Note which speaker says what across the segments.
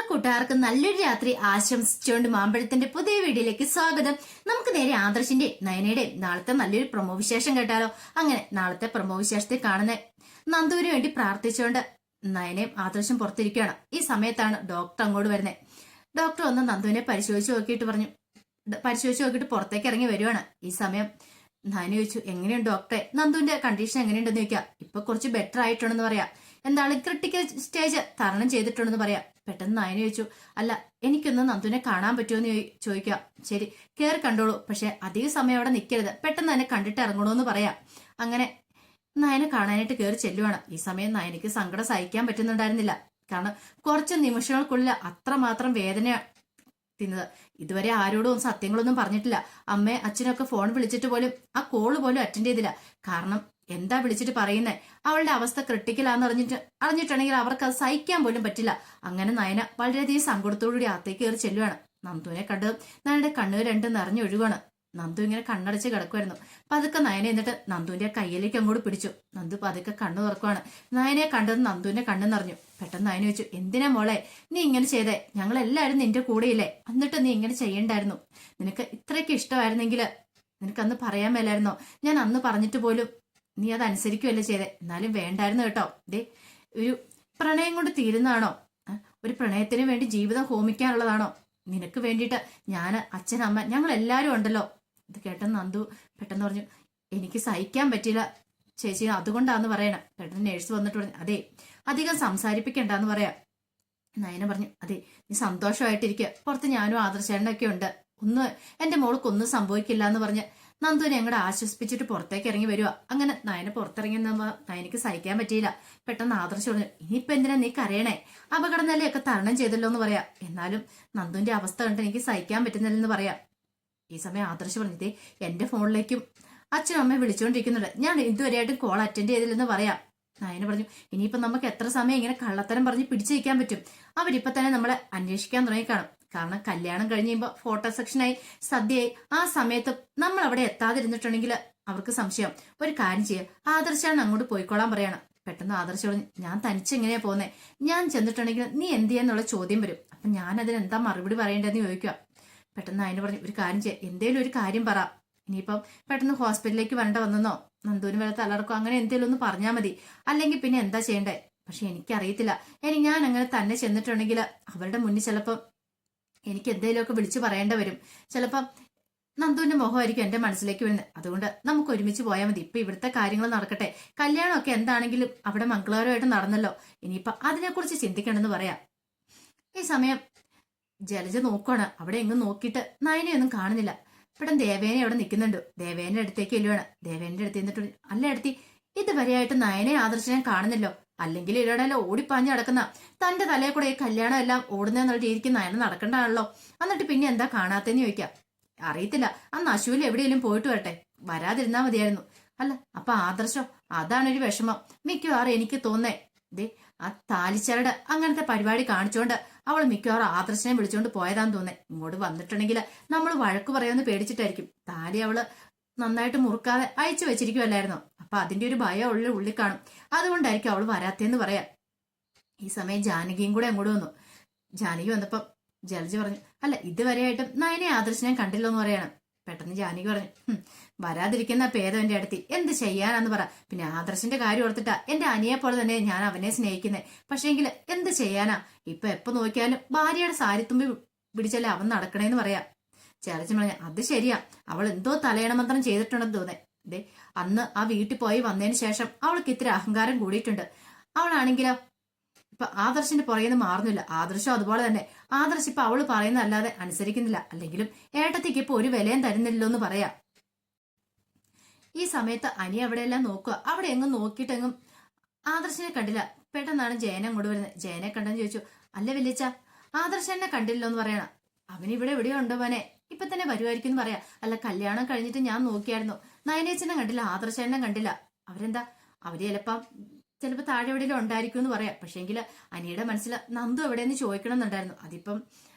Speaker 1: കൂട്ടുകാർക്ക് നല്ലൊരു രാത്രി ആശംസിച്ചുകൊണ്ട് മാമ്പഴത്തിന്റെ പുതിയ വീഡിയോയിലേക്ക് സ്വാഗതം. നമുക്ക് നേരെ ആദർശിന്റെ നയനയുടെ നാളത്തെ നല്ലൊരു പ്രൊമോ വിശേഷം കേട്ടാലോ. അങ്ങനെ നാളത്തെ പ്രൊമോ വിശേഷത്തിൽ കാണുന്ന നന്ദുവിന് വേണ്ടി പ്രാർത്ഥിച്ചുകൊണ്ട് നയനയും ആദർശം പുറത്തിരിക്കുകയാണ്. ഈ സമയത്താണ് ഡോക്ടർ അങ്ങോട്ട് വരുന്നത്. ഡോക്ടർ വന്ന് നന്ദുവിനെ പരിശോധിച്ച് നോക്കിയിട്ട് പുറത്തേക്ക് ഇറങ്ങി വരുവാണ്. ഈ സമയം നയന ചോദിച്ചു, എങ്ങനെയുണ്ട് ഡോക്ടറെ, നന്ദുവിന്റെ കണ്ടീഷൻ എങ്ങനെയുണ്ടെന്ന് ചോദിക്കാം. ഇപ്പൊ കുറച്ച് ബെറ്റർ ആയിട്ടുണ്ടെന്ന് പറയാം, എന്തായാലും ക്രിട്ടിക്കൽ സ്റ്റേജ് തരണം ചെയ്തിട്ടുണ്ടെന്ന് പറയാം. പെട്ടെന്ന് നയന ചോദിച്ചു, അല്ല എനിക്കൊന്ന് നന്ദുവിനെ കാണാൻ പറ്റുമോ ചോദിക്കാം. ശരി, കയറി കണ്ടോളൂ, പക്ഷെ അധിക സമയം അവിടെ നിൽക്കരുത്, പെട്ടെന്ന് തന്നെ കണ്ടിട്ട് ഇറങ്ങണമെന്ന് പറയാം. അങ്ങനെ നയന കാണാനായിട്ട് കയറി ചെല്ലുവാണ്. ഈ സമയം നയനയ്ക്ക് സങ്കടം സഹിക്കാൻ പറ്റുന്നുണ്ടായിരുന്നില്ല. കാരണം കുറച്ച് നിമിഷങ്ങൾക്കുള്ളിൽ അത്രമാത്രം വേദന തിന്നത്. ഇതുവരെ ആരോടും സത്യങ്ങളൊന്നും പറഞ്ഞിട്ടില്ല. അമ്മയെ അച്ഛനൊക്കെ ഫോൺ വിളിച്ചിട്ട് പോലും ആ കോള് പോലും അറ്റൻഡ് ചെയ്തില്ല. കാരണം എന്താ വിളിച്ചിട്ട് പറയുന്നേ, അവളുടെ അവസ്ഥ ക്രിട്ടിക്കലാന്ന് അറിഞ്ഞിട്ടുണ്ടെങ്കിൽ അവർക്ക് അത് സഹിക്കാൻ പോലും പറ്റില്ല. അങ്ങനെ നയന വളരെയധികം സങ്കടത്തോടുകൂടി അകത്തേക്ക് കയറി ചെല്ലുവാണ്. നന്ദുവിനെ കണ്ട് നയനയുടെ കണ്ണുകൾ രണ്ടും നിറഞ്ഞൊഴുകുവാണ്. നന്ദു ഇങ്ങനെ കണ്ണടച്ച് കിടക്കുമായിരുന്നു. പതുക്കെ നയന എന്നിട്ട് നന്ദുവിന്റെ കയ്യിലേക്ക് അങ്ങോട്ട് പിടിച്ചു. നന്ദു പതുക്കെ കണ്ണു തുറക്കുവാണ്. നയനയെ കണ്ടത് നന്ദുവിന്റെ കണ്ണു നിറഞ്ഞു. പെട്ടെന്ന് നയന ചോദിച്ചു, എന്തിനാ മോളെ നീ ഇങ്ങനെ ചെയ്തേ, ഞങ്ങളെല്ലാവരും നിന്റെ കൂടെയില്ലേ, എന്നിട്ട് നീ ഇങ്ങനെ ചെയ്യണ്ടായിരുന്നു. നിനക്ക് ഇത്രയ്ക്ക് ഇഷ്ടമായിരുന്നെങ്കിൽ നിനക്കന്ന് പറയാൻ മേലായിരുന്നോ? ഞാൻ അന്ന് പറഞ്ഞിട്ട് പോലും നീ അത് അനുസരിക്കുമല്ലേ ചെയ്തേ. എന്നാലും വേണ്ടായിരുന്നു കേട്ടോ. ഒരു പ്രണയം കൊണ്ട് തീരുന്നതാണോ? ഒരു പ്രണയത്തിന് വേണ്ടി ജീവിതം ഹോമിക്കാനുള്ളതാണോ? നിനക്ക് വേണ്ടിയിട്ട് ഞാൻ, അച്ഛൻ, അമ്മ, ഞങ്ങൾ എല്ലാവരും ഉണ്ടല്ലോ. ഇത് കേട്ടെന്ന് നന്ദു പെട്ടെന്ന് പറഞ്ഞു, എനിക്ക് സഹിക്കാൻ പറ്റില്ല ചേച്ചി, അതുകൊണ്ടാന്ന് പറയണം. പെട്ടെന്ന് നേഴ്സ് വന്നിട്ട് പറഞ്ഞു, അതെ അധികം സംസാരിപ്പിക്കണ്ടെന്ന് പറയാം. നയന പറഞ്ഞു, അതെ നീ സന്തോഷമായിട്ടിരിക്കുക, പുറത്ത് ഞാനും ആദർശേട്ടനൊക്കെ ഉണ്ട്, എന്റെ മോൾക്കൊന്നും സംഭവിക്കില്ല എന്ന് പറഞ്ഞ് നന്ദുവിനെ ഞങ്ങളുടെ ആശ്വസിപ്പിച്ചിട്ട് പുറത്തേക്ക് ഇറങ്ങി വരുക. അങ്ങനെ നയന പുറത്തിറങ്ങി നയനക്ക് സഹിക്കാൻ പറ്റിയില്ല. പെട്ടെന്ന് ആദർശം പറഞ്ഞു, ഇനിയിപ്പൊ എന്തിനാ നീ കരയണേ, അപകട നിലയൊക്കെ തരണം ചെയ്തല്ലോ എന്ന് പറയാം. എന്നാലും നന്ദുവിന്റെ അവസ്ഥ കണ്ട് എനിക്ക് സഹിക്കാൻ പറ്റുന്നില്ലെന്ന് പറയാം. ഈ സമയം ആദർശം പറഞ്ഞത്, എന്റെ ഫോണിലേക്കും അച്ഛനും അമ്മയെ വിളിച്ചുകൊണ്ടിരിക്കുന്നുണ്ട്, ഞാൻ ഇതുവരെയായിട്ടും കോൾ അറ്റൻഡ് ചെയ്തില്ലെന്ന് പറയാം. നയന പറഞ്ഞു, ഇനിയിപ്പോ നമുക്ക് എത്ര സമയം ഇങ്ങനെ കള്ളത്തരം പറഞ്ഞ് പിടിച്ചിരിക്കാൻ പറ്റും? അവരിപ്പൊ തന്നെ നമ്മളെ അന്വേഷിക്കാൻ തുടങ്ങിക്കാണും. കാരണം കല്യാണം കഴിഞ്ഞ് കഴിയുമ്പോ ഫോട്ടോ സെക്ഷനായി സദ്യയായി ആ സമയത്ത് നമ്മൾ അവിടെ എത്താതിരുന്നിട്ടുണ്ടെങ്കിൽ അവർക്ക് സംശയം. ഒരു കാര്യം ചെയ്യാം, ആദർശാണ് അങ്ങോട്ട് പോയിക്കോളാൻ പറയണം. പെട്ടെന്ന് ആദർശം പറഞ്ഞു, ഞാൻ തനിച്ചെങ്ങനെയാ പോകുന്നേ, ഞാൻ ചെന്നിട്ടുണ്ടെങ്കിൽ നീ എന്ത് ചെയ്യാന്നുള്ള ചോദ്യം വരും, അപ്പൊ ഞാൻ അതിന് എന്താ മറുപടി പറയേണ്ടതെന്ന് ചോദിക്കുക. പെട്ടെന്ന് അതിന് പറഞ്ഞു, ഒരു കാര്യം ചെയ്യാം, എന്തേലും ഒരു കാര്യം പറ, ഇനിയിപ്പം പെട്ടെന്ന് ഹോസ്പിറ്റലിലേക്ക് വരണ്ട വന്നെന്നോ, നന്ദുവിന് വരെ തലർക്കോ അങ്ങനെ എന്തേലും ഒന്ന് പറഞ്ഞാൽ മതി, അല്ലെങ്കിൽ പിന്നെ എന്താ ചെയ്യണ്ടേ. പക്ഷെ എനിക്കറിയത്തില്ല, ഞാൻ അങ്ങനെ തന്നെ ചെന്നിട്ടുണ്ടെങ്കിൽ അവരുടെ മുന്നിൽ ചിലപ്പം എനിക്ക് എന്തെങ്കിലുമൊക്കെ വിളിച്ചു പറയേണ്ടി വരും. ചിലപ്പം നന്ദുവിന്റെ മുഖമായിരിക്കും എന്റെ മനസ്സിലേക്ക് വരുന്നത്. അതുകൊണ്ട് നമുക്ക് ഒരുമിച്ച് പോയാൽ മതി, ഇപ്പൊ ഇവിടുത്തെ കാര്യങ്ങൾ നടക്കട്ടെ, കല്യാണമൊക്കെ എന്താണെങ്കിലും അവിടെ മംഗളകരമായിട്ട് നടന്നല്ലോ, ഇനിയിപ്പൊ അതിനെക്കുറിച്ച് ചിന്തിക്കണമെന്ന് പറയാം. ഈ സമയം ജലജ നോക്കുവാണ്. അവിടെ എങ്ങും നോക്കിയിട്ട് നയനെയൊന്നും കാണുന്നില്ല. പെട്ടെന്ന് ദേവേനെ അവിടെ നിൽക്കുന്നുണ്ട്. ദേവേന്റെ അടുത്തേക്ക് ചെല്ലുവാണ്. ദേവേന്റെ അടുത്ത് എന്നിട്ട്, അല്ല അടുത്തി ഇതുവരെയായിട്ട് നയനെ ആദർശനെ കാണുന്നില്ലോ, അല്ലെങ്കിൽ ഇടയിലെല്ലാം ഓടിപ്പാഞ്ഞ് നടക്കുന്ന തന്റെ തലയെ കൂടെ ഈ കല്യാണം എല്ലാം ഓടുന്നതെന്നുള്ള രീതിക്ക് നയന നടക്കണ്ടാണല്ലോ, എന്നിട്ട് പിന്നെ എന്താ കാണാത്തെന്ന് ചോദിക്കാം. അറിയത്തില്ല, അന്ന് അശുവിൽ എവിടെയെങ്കിലും പോയിട്ട് വരട്ടെ, വരാതിരുന്നാ മതിയായിരുന്നു. അല്ല അപ്പൊ ആദർശം, അതാണൊരു വിഷമം. മിക്കവാറും എനിക്ക് തോന്നേ ആ താലിച്ചരട് അങ്ങനത്തെ പരിപാടി കാണിച്ചോണ്ട് അവൾ മിക്കവാറും ആദർശനെ വിളിച്ചോണ്ട് പോയതാന്ന് തോന്നേ. ഇങ്ങോട്ട് വന്നിട്ടുണ്ടെങ്കിൽ നമ്മൾ വഴക്ക് പറയുമെന്ന് പേടിച്ചിട്ടായിരിക്കും. താലി അവള് നന്നായിട്ട് മുറുക്കാതെ അയച്ചു വെച്ചിരിക്കുമല്ലായിരുന്നോ, അപ്പൊ അതിന്റെ ഒരു ഭയം ഉള്ളിൽ കാണും, അതുകൊണ്ടായിരിക്കും അവള് വരാത്തേന്ന് പറയാം. ഈ സമയം ജാനകിയും കൂടെ അങ്ങോട്ട് വന്നു. ജാനകി വന്നപ്പം ജലജ പറഞ്ഞു, അല്ല ഇതുവരെയായിട്ടും നയനെ ആദർശനെ കണ്ടില്ലോ എന്ന് പറയണം. പെട്ടെന്ന് ജാനകി പറഞ്ഞു, വരാതിരിക്കുന്ന പേദം എന്റെ അടുത്ത് എന്ത് ചെയ്യാനാന്ന് പറ. പിന്നെ ആദർശന്റെ കാര്യം ഓർത്തിട്ടാ എന്റെ അനിയെ പോലെ തന്നെ ഞാൻ അവനെ സ്നേഹിക്കുന്നത്. പക്ഷേങ്കിൽ എന്ത് ചെയ്യാനാ, ഇപ്പൊ എപ്പോ നോക്കിയാലും ഭാര്യയുടെ സാരിത്തുമ്പി പിടിച്ചല്ലേ അവൻ നടക്കണേന്ന് പറയാം. ചേർച്ച പറഞ്ഞ, അത് ശരിയാ, അവൾ എന്തോ തലയണമന്ത്രം ചെയ്തിട്ടുണ്ടെന്ന് തോന്നേ. അന്ന് ആ വീട്ടിൽ പോയി വന്നതിന് ശേഷം അവൾക്ക് ഇത്തിരി അഹങ്കാരം കൂടിയിട്ടുണ്ട്. അവളാണെങ്കിലോ ഇപ്പൊ ആദർശന്റെ പുറകെന്ന് മാറുന്നില്ല. ആദർശം അതുപോലെ തന്നെ. ആദർശ് ഇപ്പൊ അവള് പറയുന്നതല്ലാതെ അനുസരിക്കുന്നില്ല. അല്ലെങ്കിലും ഏട്ടത്തേക്ക് ഇപ്പൊ ഒരു വിലയും തരുന്നില്ലല്ലോ എന്ന് പറയാം. ഈ സമയത്ത് അനി അവിടെയെല്ലാം നോക്കുക. അവിടെ എങ്ങും നോക്കിയിട്ടെങ്ങും ആദർശനെ കണ്ടില്ല. പെട്ടെന്നാണ് ജയനെ അങ്ങോട്ട് വരുന്നത്. ജയനെ കണ്ടെന്ന് ചോദിച്ചു, അല്ല വല്യച്ച ആദർശനെ കണ്ടില്ലോ എന്ന് പറയണം. അവനിവിടെ എവിടെയോ ഉണ്ടോ മോനെ, ഇപ്പൊ തന്നെ വരുമായിരിക്കും എന്ന് പറയാം. അല്ല കല്യാണം കഴിഞ്ഞിട്ട് ഞാൻ നോക്കിയായിരുന്നു, നയനേച്ചനെ കണ്ടില്ല, ആദർശനെ കണ്ടില്ല. അവരെന്താ, അവര് ചിലപ്പോ താഴെ എവിടെയെങ്കിലും ഉണ്ടായിരിക്കും എന്ന് പറയാം. പക്ഷേങ്കിൽ അനിയുടെ മനസ്സിൽ നന്ദു എവിടെയെന്ന് ചോദിക്കണം എന്നുണ്ടായിരുന്നു. അതിപ്പം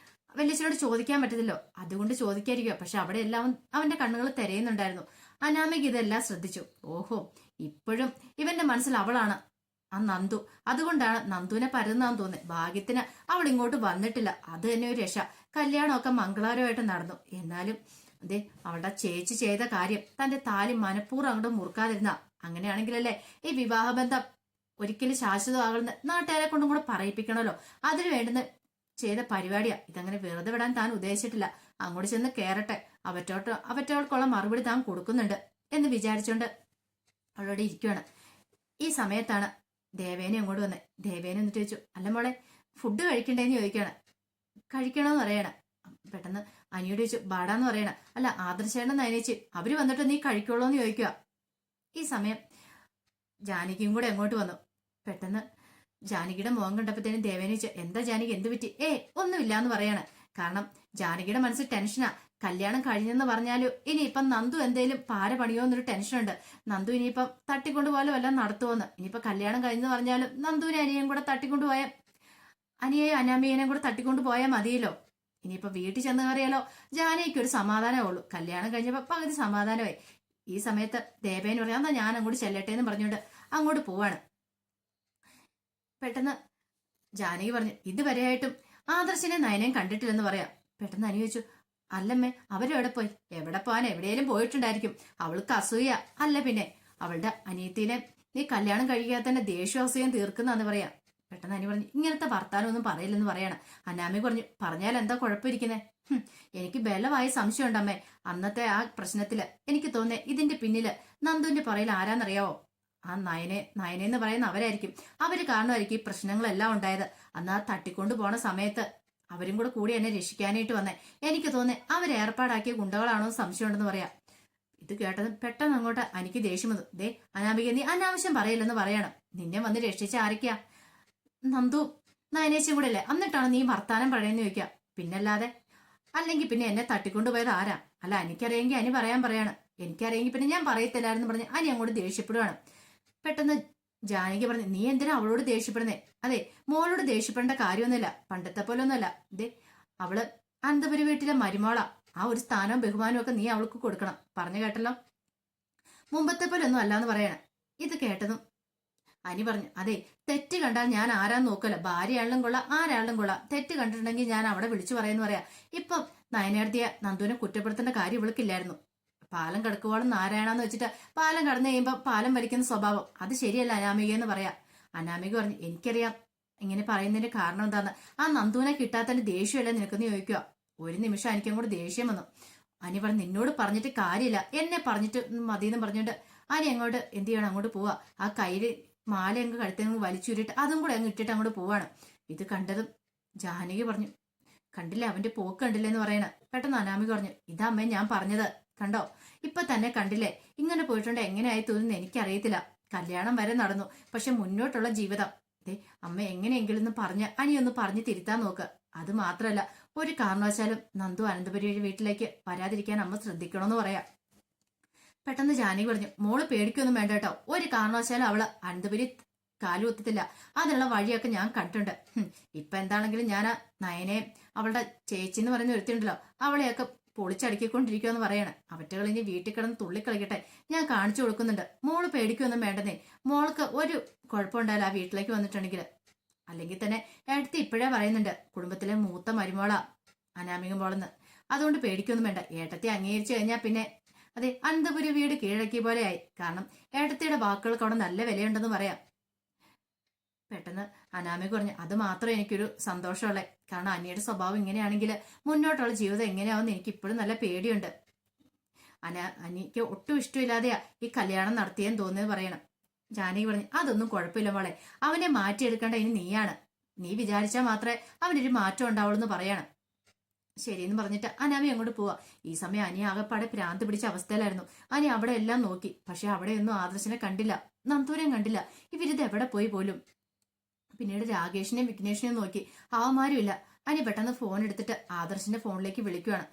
Speaker 1: വല്യച്ഛനോട് ചോദിക്കാൻ പറ്റത്തില്ലോ, അതുകൊണ്ട് ചോദിക്കാതിരിക്കുക. പക്ഷെ അവിടെ എല്ലാം അവന്റെ കണ്ണുകൾ തിരയുന്നുണ്ടായിരുന്നു. അനാമിക ഇതെല്ലാം ശ്രദ്ധിച്ചു. ഓഹോ, ഇപ്പോഴും ഇവന്റെ മനസ്സിൽ അവളാണ് ആ നന്ദു. അതുകൊണ്ടാണ് നന്ദുവിനെ പരന്നാന്ന് തോന്നുന്നത്. ഭാഗ്യത്തിന് അവൾ ഇങ്ങോട്ട് വന്നിട്ടില്ല. അത് തന്നെ ഒരു രക്ഷ. കല്യാണമൊക്കെ മംഗളകരമായിട്ട് നടന്നു. എന്നാലും അതെ, അവളുടെ ചേച്ചി ചെയ്ത കാര്യം തന്റെ താലി മനഃപൂർവ്വം അങ്ങോട്ട് മുറുക്കാതിരുന്ന, അങ്ങനെയാണെങ്കിലല്ലേ ഈ വിവാഹബന്ധം ഒരിക്കലും ശാശ്വതമാകുന്ന നാട്ടുകാരെ കൊണ്ടും കൂടെ പറയിപ്പിക്കണമല്ലോ. അതിന് വേണ്ടുന്ന ചെയ്ത പരിപാടിയാ. ഇതങ്ങനെ വെറുതെ വിടാൻ താൻ ഉദ്ദേശിച്ചിട്ടില്ല. അങ്ങോട്ട് ചെന്ന് കേറട്ടെ, അവറ്റോൾക്കുള്ള മറുപടി താൻ കൊടുക്കുന്നുണ്ട് എന്ന് വിചാരിച്ചോണ്ട് അവളോട് ഇരിക്കുവാണ്. ഈ സമയത്താണ് ദേവേനെ അങ്ങോട്ട് വന്നത്. ദേവേനെ എന്നിട്ട് ചോദിച്ചു, അല്ല മോളെ ഫുഡ് കഴിക്കണ്ടേന്ന് ചോദിക്കുകയാണ്. കഴിക്കണമെന്ന് പറയണം. പെട്ടെന്ന് അനിയോട് ചോദിച്ചു, ബാടാന്ന് പറയണം. അല്ല ആദർശേണ്ണ നയനേച്ചി അവര് വന്നിട്ട് നീ കഴിക്കുള്ളൂ എന്ന് ചോദിക്കുക. ഈ സമയം ജാനകിയും കൂടെ അങ്ങോട്ട് വന്നു. പെട്ടെന്ന് ജാനകിയുടെ മുഖം കണ്ടപ്പോഴത്തേനും ദേവേനെ ചോദിച്ചു, എന്താ ജാനകി എന്ത് പറ്റി? ഒന്നുമില്ല എന്ന് പറയാണ്. കാരണം ജാനകിയുടെ മനസ്സിൽ ടെൻഷനാ. കല്യാണം കഴിഞ്ഞെന്ന് പറഞ്ഞാലും ഇനിയിപ്പം നന്ദു എന്തേലും പാര പണിയോ എന്നൊരു ടെൻഷനുണ്ട്. നന്ദു ഇനിയിപ്പം തട്ടിക്കൊണ്ടുപോലും എല്ലാം നടത്തുമെന്ന്. ഇനിയിപ്പം കല്യാണം കഴിഞ്ഞെന്ന് പറഞ്ഞാലും നന്ദുവിനെ അനിയനും കൂടെ തട്ടിക്കൊണ്ടുപോയാൽ, അനിയെയും അനാമിയനെയും കൂടെ തട്ടിക്കൊണ്ടു പോയാൽ മതിയല്ലോ. ഇനിയിപ്പോ വീട്ടിൽ ചെന്ന് കയറിയാലോ ജാനകിക്ക് ഒരു സമാധാനമേ ഉള്ളൂ. കല്യാണം കഴിഞ്ഞപ്പോ പകുതി സമാധാനമായി. ഈ സമയത്ത് ദേവേന് പറയാം, എന്നാ ഞാൻ അങ്ങോട്ട് ചെല്ലട്ടെ എന്ന് പറഞ്ഞുകൊണ്ട് അങ്ങോട്ട് പോവാണ്. പെട്ടെന്ന് ജാനകി പറഞ്ഞു, ഇതുവരെയായിട്ടും ആദർശിനെ നയനയും കണ്ടിട്ടില്ലെന്ന് പറയാം. പെട്ടെന്ന് അനി ചോദിച്ചു, അല്ലമ്മേ അവരെവിടെ പോയി? എവിടെ പോവാൻ? എവിടെയെങ്കിലും പോയിട്ടുണ്ടായിരിക്കും. അവൾക്ക് അസൂയ. അല്ല പിന്നെ അവളുടെ അനിയത്തിനെ നീ കല്യാണം കഴിക്കാതെ തന്നെ ദേഷ്യാസൂയം തീർക്കുന്നാന്ന് പറയാം. പെട്ടെന്ന് അനി പറഞ്ഞു, ഇങ്ങനത്തെ വർത്താനമൊന്നും പറയില്ലെന്ന് പറയാണ്. അനാമി പറഞ്ഞു, പറഞ്ഞാൽ എന്താ കുഴപ്പമിരിക്കുന്നേ? എനിക്ക് ബലമായ സംശയം ഉണ്ടമ്മേ. അന്നത്തെ ആ പ്രശ്നത്തില് എനിക്ക് തോന്നേ ഇതിന്റെ പിന്നില് നന്ദുവിന്റെ പുറയിൽ ആരാന്നറിയാവോ? ആ നയനെന്ന് പറയുന്ന അവരായിരിക്കും. അവര് കാരണമായിരിക്കും ഈ പ്രശ്നങ്ങളെല്ലാം ഉണ്ടായത്. അന്ന് ആ തട്ടിക്കൊണ്ടു പോണ സമയത്ത് അവരും കൂടി എന്നെ രക്ഷിക്കാനായിട്ട് വന്നേ. എനിക്ക് തോന്നേ അവരെ ഏർപ്പാടാക്കിയ ഗുണ്ടകളാണോ സംശയം ഉണ്ടെന്ന് പറയാം. ഇത് കേട്ടത് പെട്ടെന്ന് അങ്ങോട്ട് എനിക്ക് ദേഷ്യം വന്നു. ദേ അനാമിക, നീ അനാവശ്യം പറയില്ലെന്ന് പറയണം. നിന്നെ വന്ന് രക്ഷിച്ച ആരൊക്കെയാ? നന്ദു നയനേച്ചും കൂടെ അല്ലേ? എന്നിട്ടാണ് നീ വർത്താനം പറയുന്ന ചോദിക്കുക. പിന്നല്ലാതെ അല്ലെങ്കിൽ പിന്നെ എന്നെ തട്ടിക്കൊണ്ടുപോയത് ആരാ? അല്ല എനിക്കറിയെങ്കിൽ അനി പറയാണ്. എനിക്കറിയെങ്കിൽ പിന്നെ ഞാൻ പറയത്തില്ലായിരുന്നു പറഞ്ഞ് അനി അങ്ങോട്ട് ദേഷ്യപ്പെടുവാണ്. പെട്ടെന്ന് ജാനകി പറഞ്ഞു, നീ എന്തിനാ അവളോട് ദേഷ്യപ്പെടുന്നേ? അതെ, മോളോട് ദേഷ്യപ്പെടേണ്ട കാര്യമൊന്നുമില്ല. പണ്ടത്തെ പോലെ ഒന്നുമല്ല. ഇതേ അവള് അനന്തപുരി വീട്ടിലെ മരുമോളാ. ആ ഒരു സ്ഥാനവും ബഹുമാനവും ഒക്കെ നീ അവൾക്ക് കൊടുക്കണം. പറഞ്ഞു കേട്ടല്ലോ. മുമ്പത്തെ പോലെ ഒന്നും അല്ലാന്ന് പറയണം. ഇത് കേട്ടതും അനി പറഞ്ഞു, അതെ, തെറ്റ് കണ്ടാൽ ഞാൻ ആരാന്ന് നോക്കല്ല. ഭാര്യയാളിലും കൊള്ളാം, ആരാളിലും കൊള്ളാം. തെറ്റ് കണ്ടിട്ടുണ്ടെങ്കിൽ ഞാൻ അവിടെ വിളിച്ചു പറയുന്നു പറയാം. ഇപ്പം നയനേടത്തിയ നന്ദുവിനെ കുറ്റപ്പെടുത്തേണ്ട കാര്യം ഇവൾക്കില്ലായിരുന്നു. പാലം കിടക്കുവോളം നാരായണന്ന് വെച്ചിട്ട് പാലം കടന്നു കഴിയുമ്പോൾ പാലം വലിക്കുന്ന സ്വഭാവം അത് ശരിയല്ല അനാമിക എന്ന് പറയാം. അനാമിക പറഞ്ഞു, എനിക്കറിയാം ഇങ്ങനെ പറയുന്നതിന്റെ കാരണം എന്താന്ന്. ആ നന്ദുവിനെ കിട്ടാത്തതിന്റെ ദേഷ്യമല്ല നിനക്കെന്ന് ചോദിക്കുക. ഒരു നിമിഷം എനിക്കും കൂടെ ദേഷ്യം വന്നു. അനി പറഞ്ഞു, നിന്നോട് പറഞ്ഞിട്ട് കാര്യമില്ല, എന്നെ പറഞ്ഞിട്ട് മതിയെന്ന് പറഞ്ഞിട്ട് അനി അങ്ങോട്ട് എന്ത് ചെയ്യണം, അങ്ങോട്ട് പോവാ. ആ കയ്യില് മാല അങ്ങ് കഴുത്തങ്ങ് വലിച്ചുരുട്ട് അതും കൂടെ അങ്ങ് ഇട്ടിട്ട് അങ്ങോട്ട് പോവാണ്. ഇത് കണ്ടതും ജാനകി പറഞ്ഞു, കണ്ടില്ലേ അവന്റെ പോക്ക് കണ്ടില്ലേ എന്ന് പറയണ. പെട്ടെന്ന് അനാമിക പറഞ്ഞു, ഇതമ്മേ ഞാൻ പറഞ്ഞത് കണ്ടോ, ഇപ്പൊ തന്നെ കണ്ടില്ലേ ഇങ്ങനെ പോയിട്ടുണ്ട്. എങ്ങനെയായി തോന്നുന്നു എനിക്കറിയത്തില്ല. കല്യാണം വരെ നടന്നു, പക്ഷെ മുന്നോട്ടുള്ള ജീവിതം അമ്മ എങ്ങനെയെങ്കിലും അനിയൊന്ന് പറഞ്ഞ് തിരുത്താൻ നോക്ക്. അത് മാത്രല്ല, ഒരു കാരണവശാലും നന്ദു അനന്തപുരിയുടെ വീട്ടിലേക്ക് വരാതിരിക്കാൻ അമ്മ ശ്രദ്ധിക്കണമെന്ന് പറയാം. പെട്ടെന്ന് ജാനകി പറഞ്ഞു, മോള് പേടിക്കൊന്നും വേണ്ട കേട്ടോ. ഒരു കാരണവശാലും അവള് അനന്തപുരി കാലുകുത്തത്തില്ല. അതിനുള്ള വഴിയൊക്കെ ഞാൻ കണ്ടിട്ടുണ്ട്. ഇപ്പൊ എന്താണെങ്കിലും ഞാൻ നയനെ അവളുടെ ചേച്ചി എന്ന് പറയുന്ന ഒരുത്തിയുണ്ടല്ലോ, അവളെയൊക്കെ പൊളിച്ചടുക്കിക്കൊണ്ടിരിക്കുമെന്ന് പറയണേ. അവറ്റകൾ ഇനി വീട്ടിൽ കിടന്ന് തുള്ളിക്കളിക്കട്ടെ, ഞാൻ കാണിച്ചു കൊടുക്കുന്നുണ്ട്. മോള് പേടിക്കൊന്നും വേണ്ടെന്നേ. മോൾക്ക് ഒരു കുഴപ്പമുണ്ടായില്ല ആ വീട്ടിലേക്ക് വന്നിട്ടുണ്ടെങ്കിൽ. അല്ലെങ്കിൽ തന്നെ ഏട്ടത്തി ഇപ്പോഴേ പറയുന്നുണ്ട്, കുടുംബത്തിലെ മൂത്ത മരുമോളാ അനാമിക മോളെന്ന്. അതുകൊണ്ട് പേടിക്കൊന്നും വേണ്ട. ഏട്ടത്തി അംഗീകരിച്ചു കഴിഞ്ഞാൽ പിന്നെ അതെ അനന്തപുരി വീട് കീഴടക്കിയ പോലെയായി. കാരണം ഏട്ടത്തിയുടെ വാക്കുകൾക്ക് അവിടെ നല്ല വിലയുണ്ടെന്ന് പറയാം. പെട്ടെന്ന് അനാമിക പറഞ്ഞു, അത് മാത്രമേ എനിക്കൊരു സന്തോഷമുള്ളേ. കാരണം അനിയുടെ സ്വഭാവം ഇങ്ങനെയാണെങ്കിൽ മുന്നോട്ടുള്ള ജീവിതം എങ്ങനെയാവുമെന്ന് എനിക്ക് ഇപ്പോഴും നല്ല പേടിയുണ്ട്. അനിക്ക് ഒട്ടും ഇഷ്ടമില്ലാതെയാ ഈ കല്യാണം നടത്തിയെന്ന് തോന്നിയെന്ന് പറയണം. ജാനകി പറഞ്ഞു, അതൊന്നും കുഴപ്പമില്ല മോളെ, അവനെ മാറ്റിയെടുക്കേണ്ട ഇനി നീയാണ്. നീ വിചാരിച്ചാൽ മാത്രമേ അവനൊരു മാറ്റം ഉണ്ടാവുള്ളൂ എന്ന് പറയണം. ശരിയെന്ന് പറഞ്ഞിട്ട് അനാമി അങ്ങോട്ട് പോവാ. ഈ സമയം അനി ആകെപ്പാടെ ഭ്രാന്ത് പിടിച്ച അവസ്ഥയിലായിരുന്നു. അനി അവിടെ എല്ലാം നോക്കി, പക്ഷെ അവിടെയൊന്നും ആദർശനെ കണ്ടില്ല, നന്ദൂരെയും കണ്ടില്ല. ഇവരിത് എവിടെ പോയി പോലും. പിന്നീട് രാകേഷിനെയും വിഘ്നേഷിനെയും നോക്കി, അവന്മാരും ഇല്ല. അനി പെട്ടെന്ന് ഫോൺ എടുത്തിട്ട് ആദർശിന്റെ ഫോണിലേക്ക് വിളിക്കുവാണ്.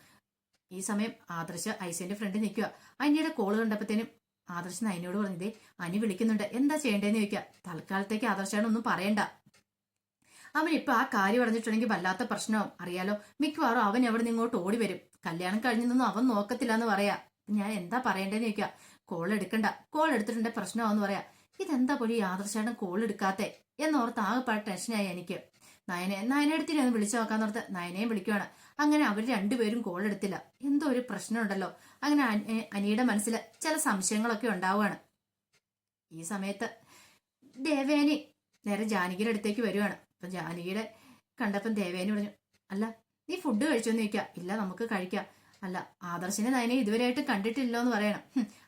Speaker 1: ഈ സമയം ആദർശ് ഐസിന്റെ ഫ്രണ്ടിൽ നിൽക്കുക. അനിയുടെ കോള് കണ്ടപ്പോഴത്തേനും ആദർശ് നയനോട് പറഞ്ഞതേ അനി വിളിക്കുന്നുണ്ട്, എന്താ ചെയ്യേണ്ടതെന്ന് ചോദിക്കുക. തൽക്കാലത്തേക്ക് ആദർശാനൊന്നും പറയണ്ട. അവൻ ഇപ്പൊ ആ കാര്യം പറഞ്ഞിട്ടുണ്ടെങ്കിൽ വല്ലാത്ത പ്രശ്നവും അറിയാലോ. മിക്കവാറും അവൻ എവിടെ നിന്ന് ഇങ്ങോട്ട് ഓടി വരും. കല്യാണം കഴിഞ്ഞൊന്നും അവൻ നോക്കത്തില്ല എന്ന് പറയാ. ഞാൻ എന്താ പറയേണ്ടതെന്ന് ചോദിക്കുക. കോൾ എടുക്കണ്ട, കോൾ എടുത്തിട്ടുണ്ടെ പ്രശ്നമാവെന്ന് പറയാ. ഇതെന്താ പോലും ഈ ആദർശേട്ടൻ കോൾ എടുക്കാത്തെ എന്നോർത്ത് ആകെപ്പാട് ടെൻഷനായി എനിക്ക്. നയനെടുത്തിനെ ഒന്ന് വിളിച്ചു നോക്കാന്നോർത്ത് നയനെയും വിളിക്കുവാണ്. അങ്ങനെ അവർ രണ്ടുപേരും കോൾ എടുത്തില്ല. എന്തോ ഒരു പ്രശ്നമുണ്ടല്ലോ. അങ്ങനെ അനിയുടെ മനസ്സിൽ ചില സംശയങ്ങളൊക്കെ ഉണ്ടാവുകയാണ്. ഈ സമയത്ത് ദേവേനി നേരെ ജാനകിയുടെ അടുത്തേക്ക് വരുവാണ്. അപ്പൊ ജാനകിയുടെ കണ്ടപ്പം ദേവേനി പറഞ്ഞു, അല്ല നീ ഫുഡ് കഴിച്ചോന്ന് ചോദിക്കാം. ഇല്ല നമുക്ക് കഴിക്കാം. അല്ല ആദർശിനെ നയനെ ഇതുവരെയായിട്ട് കണ്ടിട്ടില്ലോ എന്ന് പറയണം.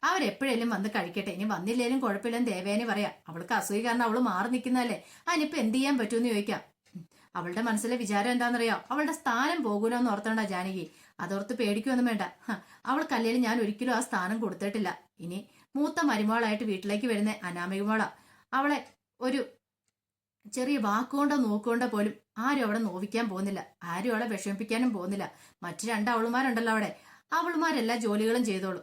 Speaker 1: അവരെപ്പോഴേലും വന്ന് കഴിക്കട്ടെ, ഇനി വന്നില്ലേലും കുഴപ്പമില്ലെന്ന് ദേവേനെ പറയാം. അവൾക്ക് അസൂയ കാരണം അവള് മാറി നിൽക്കുന്നതല്ലേ, അതിനിപ്പോ എന്ത് ചെയ്യാൻ പറ്റുമെന്ന് ചോദിക്കാം. അവളുടെ മനസ്സിലെ വിചാരം എന്താണെന്നറിയോ, അവളുടെ സ്ഥാനം പോകൂലോ എന്ന് ഓർത്തോണ്ടാ ജാനകി. അതോർത്ത് പേടിക്കൊന്നും വേണ്ട. അവൾക്ക് അല്ലേലും ഞാൻ ഒരിക്കലും ആ സ്ഥാനം കൊടുത്തിട്ടില്ല. ഇനി മൂത്ത മരുമോളായിട്ട് വീട്ടിലേക്ക് വരുന്ന അനാമികമോള, അവളെ ഒരു ചെറിയ വാക്കുകൊണ്ടോ നോക്കുകൊണ്ടോ പോലും ആരും അവിടെ നോവിക്കാൻ പോകുന്നില്ല, ആരും അവളെ വിഷമിപ്പിക്കാനും പോകുന്നില്ല. മറ്റു രണ്ടവളുമാരുണ്ടല്ലോ അവിടെ, അവളുമാരെല്ലാ ജോലികളും ചെയ്തോളൂ.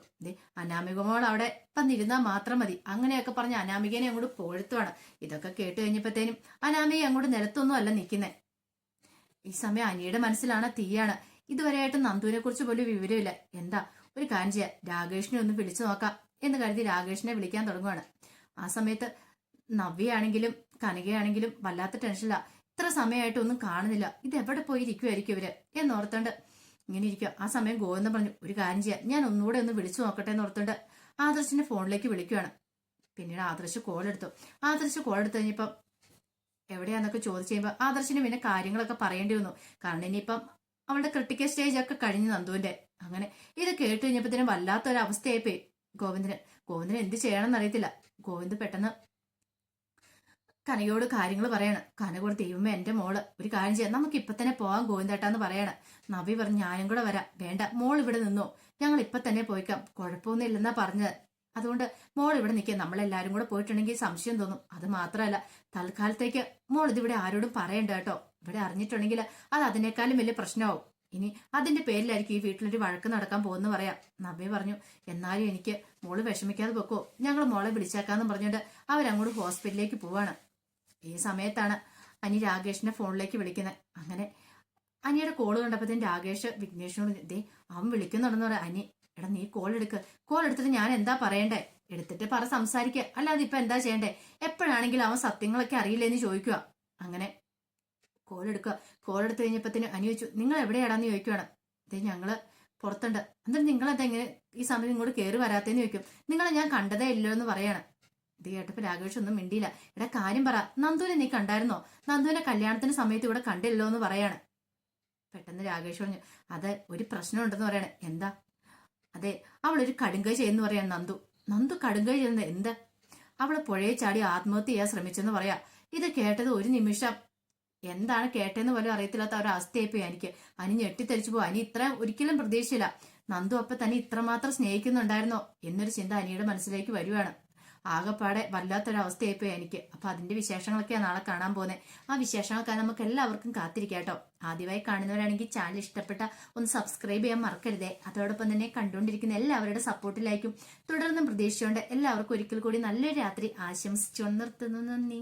Speaker 1: അനാമികമോൾ അവിടെ വന്നിരുന്നാൽ മാത്രം മതി. അങ്ങനെയൊക്കെ പറഞ്ഞ് അനാമികനെ അങ്ങോട്ട് പൊഴുത്തുവാണ്. ഇതൊക്കെ കേട്ട് കഴിഞ്ഞപ്പോഴത്തേനും അനാമിക അങ്ങോട്ട് നിലത്തൊന്നും അല്ല നിൽക്കുന്നേ. ഈ സമയം അനിയുടെ മനസ്സിലാണ് തീയാണ്. ഇതുവരെയായിട്ട് നന്ദുവിനെ കുറിച്ച് പോലും വിവരമില്ല. എന്താ ഒരു കാര്യം ചെയ്യാം, രാകേഷിനെ ഒന്ന് വിളിച്ചു നോക്കാം എന്ന് കരുതി രാകേഷിനെ വിളിക്കാൻ തുടങ്ങുവാണ്. ആ സമയത്ത് നവ്യയാണെങ്കിലും കനകയാണെങ്കിലും വല്ലാത്ത ടെൻഷനില്ല. ഇത്ര സമയമായിട്ട് ഒന്നും കാണുന്നില്ല, ഇത് എവിടെ പോയി ഇരിക്കുമായിരിക്കും ഇവര് എന്നോർത്തോണ്ട് ഇങ്ങനെ ഇരിക്കുക. ആ സമയം ഗോവിന്ദൻ പറഞ്ഞു, ഒരു കാര്യം ചെയ്യാം, ഞാൻ ഒന്നുകൂടെ ഒന്ന് വിളിച്ചു നോക്കട്ടെ എന്ന് ഓർത്തോണ്ട് ആദർശിന്റെ ഫോണിലേക്ക് വിളിക്കുകയാണ്. പിന്നീട് ആദർശ് കോൾ എടുത്തു കഴിഞ്ഞപ്പം എവിടെയാന്നൊക്കെ ചോദിച്ചു കഴിയുമ്പോൾ ആദർശിന് പിന്നെ കാര്യങ്ങളൊക്കെ പറയേണ്ടി വന്നു. കാരണം ഇനിയിപ്പം അവളുടെ ക്രിട്ടിക്കൽ സ്റ്റേജ് ഒക്കെ കഴിഞ്ഞു നന്ദുവിന്റെ. അങ്ങനെ ഇത് കേട്ട് കഴിഞ്ഞപ്പോഴത്തേനും വല്ലാത്തൊരവസ്ഥയായിപ്പോയി ഗോവിന്ദന് എന്ത് ചെയ്യണമെന്ന് അറിയത്തില്ല. ഗോവിന്ദ് പെട്ടെന്ന് കനകയോട് കാര്യങ്ങൾ പറയാണ്. കനകോട്, ദൈവമേ എന്റെ മോള്, ഒരു കാര്യം ചെയ്യാം, നമുക്ക് ഇപ്പൊ തന്നെ പോവാൻ ഗോവിന്ദേട്ടാന്ന് പറയാണ്. നവി പറഞ്ഞു, ഞാനും കൂടെ വരാം. വേണ്ട, മോൾ ഇവിടെ നിന്നോ, ഞങ്ങൾ ഇപ്പൊ തന്നെ പോയിക്കാം, കുഴപ്പമൊന്നും ഇല്ലെന്നാ പറഞ്ഞത്. അതുകൊണ്ട് മോൾ ഇവിടെ നിൽക്കാം, നമ്മളെല്ലാരും കൂടെ പോയിട്ടുണ്ടെങ്കിൽ സംശയം തോന്നും. അത് മാത്രമല്ല, തൽക്കാലത്തേക്ക് മോൾ ഇതിവിടെ ആരോടും പറയണ്ട കേട്ടോ. ഇവിടെ അറിഞ്ഞിട്ടുണ്ടെങ്കിൽ അത് അതിനേക്കാളും വലിയ പ്രശ്നമാവും. ഇനി അതിന്റെ പേരിലായിരിക്കും ഈ വീട്ടിലൊരു വഴക്ക് നടക്കാൻ പോകുന്നു പറയാം. നവ്യ പറഞ്ഞു, എന്നാലും എനിക്ക് മോള് വിഷമിക്കാതെ വെക്കോ, ഞങ്ങൾ മോളെ വിളിച്ചേക്കാന്ന് പറഞ്ഞുകൊണ്ട് അവരങ്ങോട്ട് ഹോസ്പിറ്റലിലേക്ക് പോവാണ്. ഈ സമയത്താണ് അനി രാകേഷിനെ ഫോണിലേക്ക് വിളിക്കുന്നത്. അങ്ങനെ അനിയുടെ കോള് കണ്ടപ്പോഴത്തേന് രാകേഷ് വിഘ്നേഷിനോട്, ദേ അവൻ വിളിക്കുന്നുണ്ടെന്ന് പറയാം. അനി, എടാ നീ കോൾ എടുത്തിട്ട് ഞാൻ എന്താ പറയണ്ടേ, എടുത്തിട്ട് പറ, സംസാരിക്കുക, അല്ലാതെ ഇപ്പൊ എന്താ ചെയ്യണ്ടേ, എപ്പോഴാണെങ്കിലും അവൻ സത്യങ്ങളൊക്കെ അറിയില്ലെന്ന് ചോദിക്കുക. അങ്ങനെ കോൾ എടുത്തു കഴിഞ്ഞപ്പോഴത്തേന് അനി ചോദിച്ചു, നിങ്ങൾ എവിടെയാടാന്ന് ചോദിക്കുവാണ്. ഇതേ ഞങ്ങള് പുറത്തുണ്ട്. എന്നിട്ട് നിങ്ങളെന്താ ഇങ്ങനെ ഈ സമയം ഇങ്ങോട്ട് കയറി വരാത്തേന്ന് ചോദിക്കും. നിങ്ങളെ ഞാൻ കണ്ടതേ ഇല്ലോ എന്ന് പറയാണ്. ഇത് കേട്ടപ്പോ രാകേഷ് ഒന്നും മിണ്ടിയില്ല. എടാ കാര്യം പറ, നന്ദുവിനെ നീ കണ്ടായിരുന്നോ, നന്ദുവിനെ കല്യാണത്തിന് സമയത്ത് ഇവിടെ കണ്ടില്ലോ എന്ന് പറയാണ്. പെട്ടെന്ന് രാകേഷ് പറഞ്ഞു, അത് ഒരു പ്രശ്നമുണ്ടെന്ന് പറയണേ. എന്താ? അതെ, അവളൊരു കടുങ്കൈ ചെയ്യുന്നു പറയാൻ. നന്ദു കടുങ്കൈ ചെയ്യുന്നത് എന്താ? അവള് പുഴയെ ചാടി ആത്മഹത്യ ചെയ്യാൻ ശ്രമിച്ചെന്ന് പറയാ. ഇത് കേട്ടത് ഒരു നിമിഷം എന്താണ് കേട്ടെന്ന് പോലും അറിയത്തില്ലാത്ത ഒരവസ്ഥയായിപ്പോയി എനിക്ക്. അനി ഞെട്ടിത്തെറിച്ചു പോയി. അനി ഇത്ര ഒരിക്കലും പ്രതീക്ഷിച്ചില്ല നന്ദു അപ്പൊ തന്നെ ഇത്രമാത്രം സ്നേഹിക്കുന്നുണ്ടായിരുന്നോ എന്നൊരു ചിന്ത അനിയുടെ മനസ്സിലേക്ക് വരുവാണ്. ആകെപ്പാടെ വല്ലാത്തൊരവസ്ഥയായിപ്പോയി എനിക്ക്. അപ്പൊ അതിന്റെ വിശേഷങ്ങളൊക്കെയാണ് നാളെ കാണാൻ പോകുന്നത്. ആ വിശേഷങ്ങളൊക്കെ നമുക്ക് എല്ലാവർക്കും കാത്തിരിക്കാം കേട്ടോ. ആദ്യമായി കാണുന്നവരാണെങ്കിൽ ചാനൽ ഇഷ്ടപ്പെട്ട ഒന്ന് സബ്സ്ക്രൈബ് ചെയ്യാൻ മറക്കരുതേ. അതോടൊപ്പം തന്നെ കണ്ടുകൊണ്ടിരിക്കുന്ന എല്ലാവരുടെ സപ്പോർട്ടിലായിരിക്കും തുടർന്നും പ്രതീക്ഷിച്ചുകൊണ്ട് എല്ലാവർക്കും ഒരിക്കൽ കൂടി നല്ലൊരു രാത്രി ആശംസിച്ചുകൊണ്ട് നിർത്തുന്നു. നന്ദി.